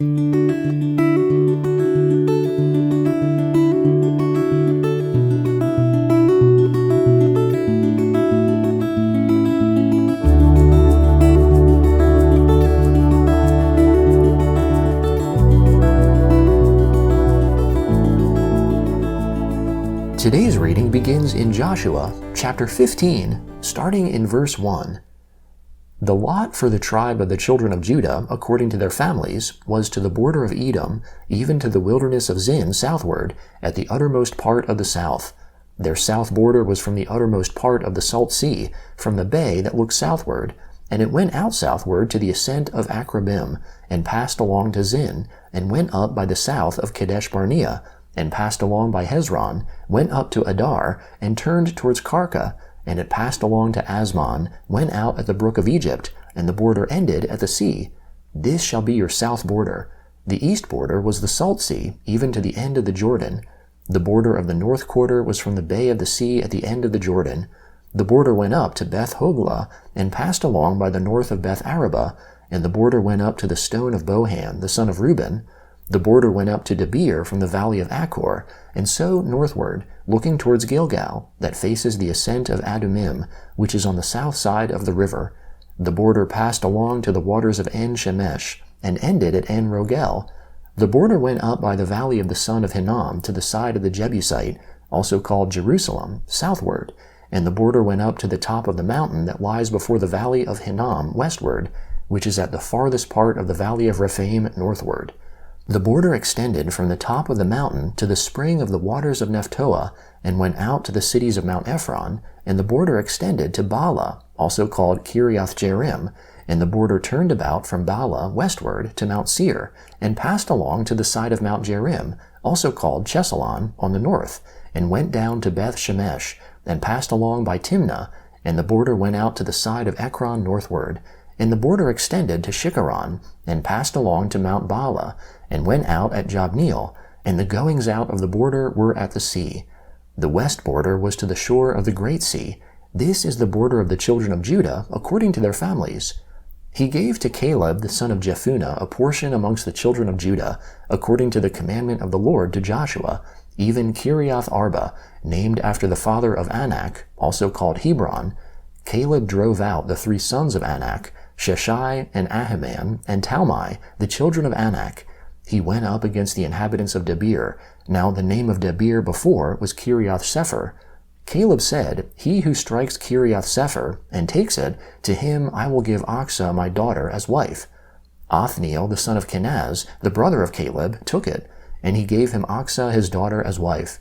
Today's reading begins in Joshua chapter 15, starting in verse 1. The lot for the tribe of the children of Judah, according to their families, was to the border of Edom, even to the wilderness of Zin southward, at the uttermost part of the south. Their south border was from the uttermost part of the Salt Sea, from the bay that looked southward, and it went out southward to the ascent of Akrabim, and passed along to Zin, and went up by the south of Kadesh Barnea, and passed along by Hezron, went up to Adar, and turned towards Karka, and it passed along to Asmon, went out at the brook of Egypt, and the border ended at the sea. This shall be your south border. The east border was the Salt Sea, even to the end of the Jordan. The border of the north quarter was from the bay of the sea at the end of the Jordan. The border went up to Beth Hoglah, and passed along by the north of Beth Araba, and the border went up to the stone of Bohan, the son of Reuben. The border went up to Debir from the valley of Achor, and so northward, looking towards Gilgal, that faces the ascent of Adumim, which is on the south side of the river. The border passed along to the waters of En Shemesh, and ended at En Rogel. The border went up by the valley of the son of Hinnom to the side of the Jebusite, also called Jerusalem, southward, and the border went up to the top of the mountain that lies before the valley of Hinnom westward, which is at the farthest part of the valley of Rephaim northward. The border extended from the top of the mountain to the spring of the waters of Nephtoah, and went out to the cities of Mount Ephron, and the border extended to Baalah, also called Kiriath Jearim, and the border turned about from Baalah westward to Mount Seir, and passed along to the side of Mount Jearim, also called Chesalon, on the north, and went down to Beth Shemesh, and passed along by Timnah, and the border went out to the side of Ekron northward, and the border extended to Shikharon, and passed along to Mount Baalah, and went out at Jabneel, and the goings out of the border were at the sea. The west border was to the shore of the great sea. This is the border of the children of Judah, according to their families. He gave to Caleb the son of Jephunneh a portion amongst the children of Judah, according to the commandment of the Lord to Joshua, even Kiriath Arba, named after the father of Anak, also called Hebron. Caleb drove out the 3 sons of Anak, Sheshai and Ahiman and Talmai, the children of Anak. He went up against the inhabitants of Debir. Now the name of Debir before was Kiriath Sepher. Caleb said, He who strikes Kiriath Sepher and takes it, to him I will give Achsah my daughter as wife. Othniel the son of Kenaz, the brother of Caleb, took it, and he gave him Achsah his daughter as wife.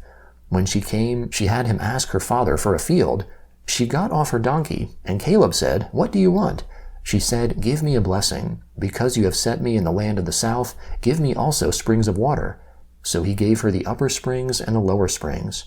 When she came, she had him ask her father for a field. She got off her donkey, and Caleb said, What do you want? She said, Give me a blessing. Because you have set me in the land of the south, give me also springs of water. So he gave her the upper springs and the lower springs.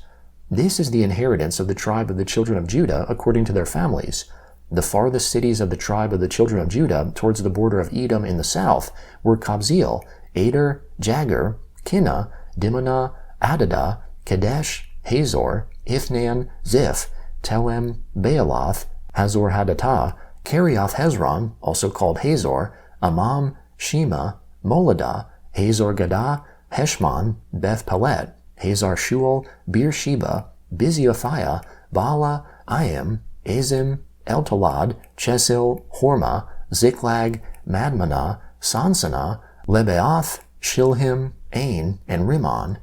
This is the inheritance of the tribe of the children of Judah according to their families. The farthest cities of the tribe of the children of Judah towards the border of Edom in the south were Kabzeel, Ader, Jagur, Kinnah, Dimonah, Adadah, Kadesh, Hazor, Ithnan, Ziph, Telem, Baaloth, Hazor Hadattah, Kiriath Hezron, also called Hazor, Amam, Shema, Moladah, Hazor Gadah, Heshmon, Beth Pelet, Hazar Shual, Beersheba, Biziothia, Bala, Ayim, Azim, Eltolad, Chesil, Hormah, Ziklag, Madmanah, Sansannah, Lebaoth, Shilhim, Ain, and Rimmon.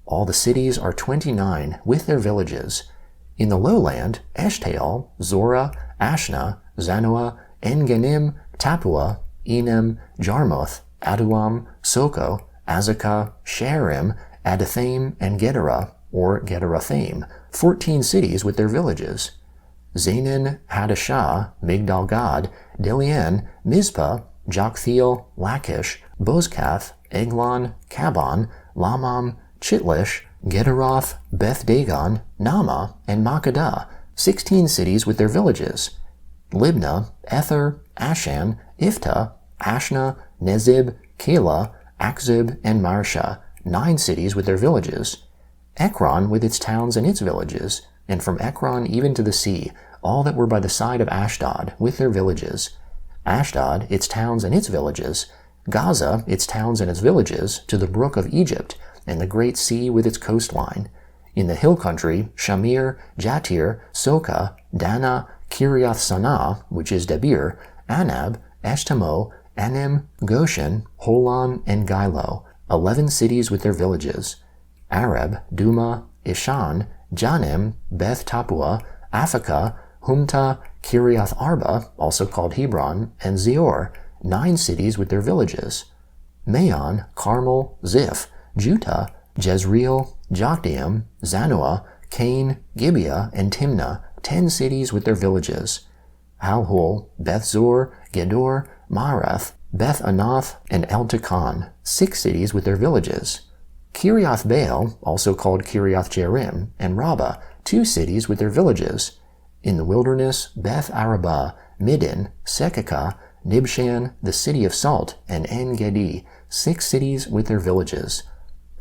All the cities are 29, with their villages. In the lowland, Eshtaol, Zorah, Ashna, Zanoah, En-Ganim, Tapua, Enem, Jarmuth, Adulam, Soko, Azekah, Sharim, Adathaim, and Gederah, or Gederathaim, 14 cities with their villages. Zanin, Hadashah, Migdal-Gad, Delian, Mizpah, Joktheel, Lachish, Bozkath, Eglon, Kabon, Lamam, Chitlish, Gederoth, Beth-Dagon, Nama, and Makkedah, 16 cities with their villages. Libnah, Ether, Ashan, Iftah, Ashna, Nezib, Keilah, Akzib, and Marsha, 9 cities with their villages. Ekron with its towns and its villages, and from Ekron even to the sea, all that were by the side of Ashdod, with their villages. Ashdod, its towns and its villages. Gaza, its towns and its villages, to the brook of Egypt, and the great sea with its coastline. In the hill country, Shamir, Jatir, Soka, Dana, Kiriath Sanah, which is Debir, Anab, Eshtemo, Anim, Goshen, Holon, and Gilo, 11 cities with their villages. Arab, Duma, Ishan, Janim, Beth Tapua, Aphekah, Humta, Kiriath Arba, also called Hebron, and Zior, 9 cities with their villages. Maon, Carmel, Ziph, Juta, Jezreel, Jokdeam, Zanoah, Cain, Gibeah, and Timnah, 10 cities with their villages. Halhul, Beth-Zur, Gedor, Marath, Beth-Anath, and Eltekon, 6 cities with their villages. Kiriath Baal, also called Kiriath Jearim, and Rabbah, 2 cities with their villages. In the wilderness, Beth Arabah, Middin, Sekekah, Nibshan, the city of Salt, and En-Gedi, 6 cities with their villages.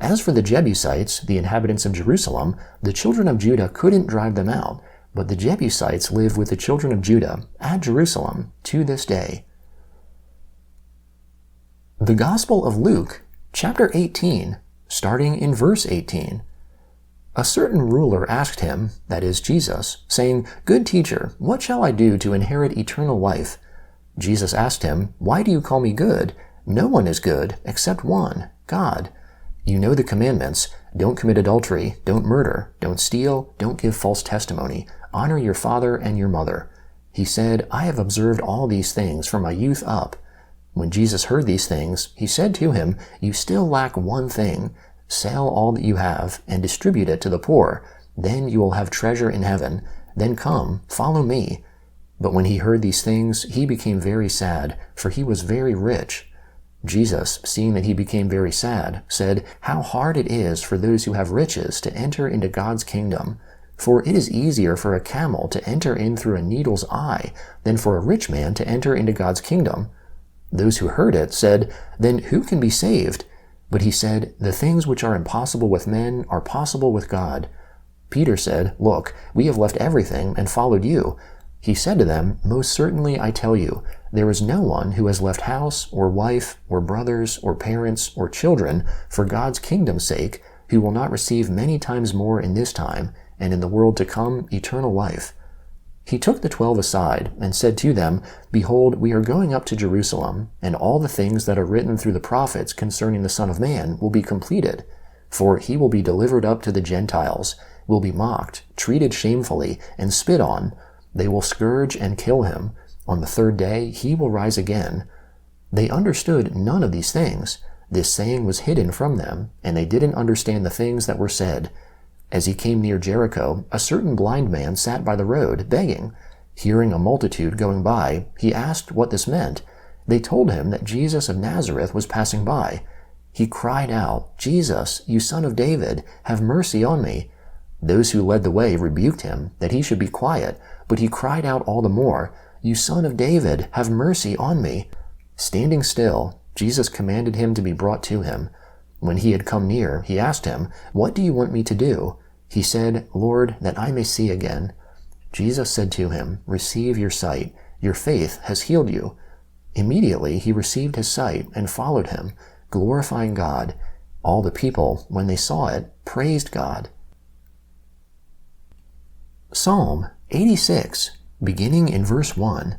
As for the Jebusites, the inhabitants of Jerusalem, the children of Judah couldn't drive them out, but the Jebusites live with the children of Judah at Jerusalem to this day. The Gospel of Luke, chapter 18, starting in verse 18. A certain ruler asked him, that is Jesus, saying, "Good teacher, what shall I do to inherit eternal life?" Jesus asked him, "Why do you call me good? No one is good except one, God. You know the commandments: don't commit adultery, don't murder, don't steal, don't give false testimony, honor your father and your mother." He said, "I have observed all these things from my youth up." When Jesus heard these things, he said to him, "You still lack one thing. Sell all that you have and distribute it to the poor. Then you will have treasure in heaven. Then come, follow me." But when he heard these things, he became very sad, for he was very rich. Jesus, seeing that he became very sad, said, "How hard it is for those who have riches to enter into God's kingdom. For it is easier for a camel to enter in through a needle's eye than for a rich man to enter into God's kingdom." Those who heard it said, "Then who can be saved?" But he said, "The things which are impossible with men are possible with God." Peter said, "Look, we have left everything and followed you." He said to them, "Most certainly I tell you, there is no one who has left house or wife or brothers or parents or children for God's kingdom's sake who will not receive many times more in this time and in the world to come eternal life." He took the 12 aside and said to them, "Behold, we are going up to Jerusalem, and all the things that are written through the prophets concerning the Son of Man will be completed. For he will be delivered up to the Gentiles, will be mocked, treated shamefully, and spit on. They will scourge and kill him. On the 3rd day he will rise again." They understood none of these things. This saying was hidden from them, and they didn't understand the things that were said. As he came near Jericho, a certain blind man sat by the road, begging. Hearing a multitude going by, he asked what this meant. They told him that Jesus of Nazareth was passing by. He cried out, "Jesus, you Son of David, have mercy on me." Those who led the way rebuked him, that he should be quiet, but he cried out all the more, "You Son of David, have mercy on me." Standing still, Jesus commanded him to be brought to him. When he had come near, he asked him, "What do you want me to do?" He said, "Lord, that I may see again." Jesus said to him, "Receive your sight. Your faith has healed you." Immediately he received his sight and followed him, glorifying God. All the people, when they saw it, praised God. Psalm 86, beginning in verse 1.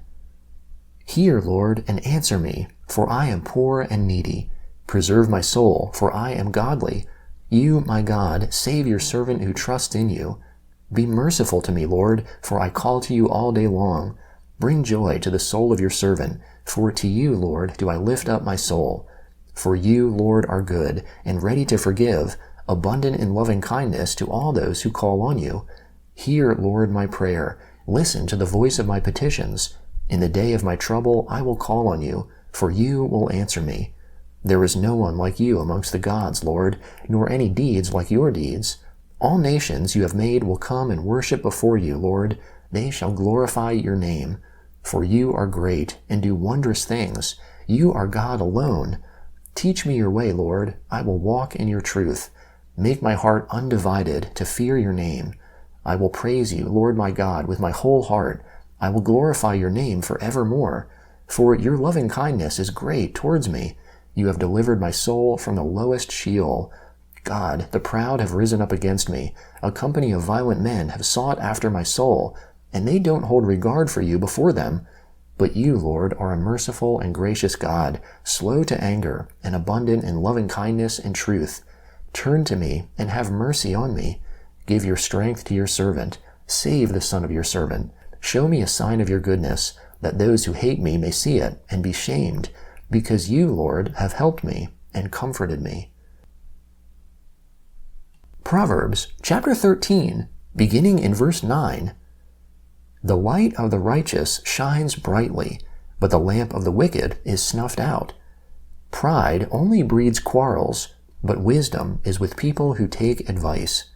Hear, Lord, and answer me, for I am poor and needy. Preserve my soul, for I am godly. You, my God, save your servant who trusts in you. Be merciful to me, Lord, for I call to you all day long. Bring joy to the soul of your servant, for to you, Lord, do I lift up my soul. For you, Lord, are good, and ready to forgive, abundant in loving kindness to all those who call on you. Hear, Lord, my prayer. Listen to the voice of my petitions. In the day of my trouble I will call on you, for you will answer me. There is no one like you amongst the gods, Lord, nor any deeds like your deeds. All nations you have made will come and worship before you, Lord. They shall glorify your name. For you are great and do wondrous things. You are God alone. Teach me your way, Lord. I will walk in your truth. Make my heart undivided to fear your name. I will praise you, Lord my God, with my whole heart. I will glorify your name forevermore. For your loving kindness is great towards me. You have delivered my soul from the lowest Sheol. God, the proud have risen up against me. A company of violent men have sought after my soul, and they don't hold regard for you before them. But you, Lord, are a merciful and gracious God, slow to anger, and abundant in loving kindness and truth. Turn to me and have mercy on me. Give your strength to your servant. Save the son of your servant. Show me a sign of your goodness, that those who hate me may see it and be shamed, because you, Lord, have helped me and comforted me. Proverbs chapter 13, beginning in verse 9. The light of the righteous shines brightly, but the lamp of the wicked is snuffed out. Pride only breeds quarrels, but wisdom is with people who take advice.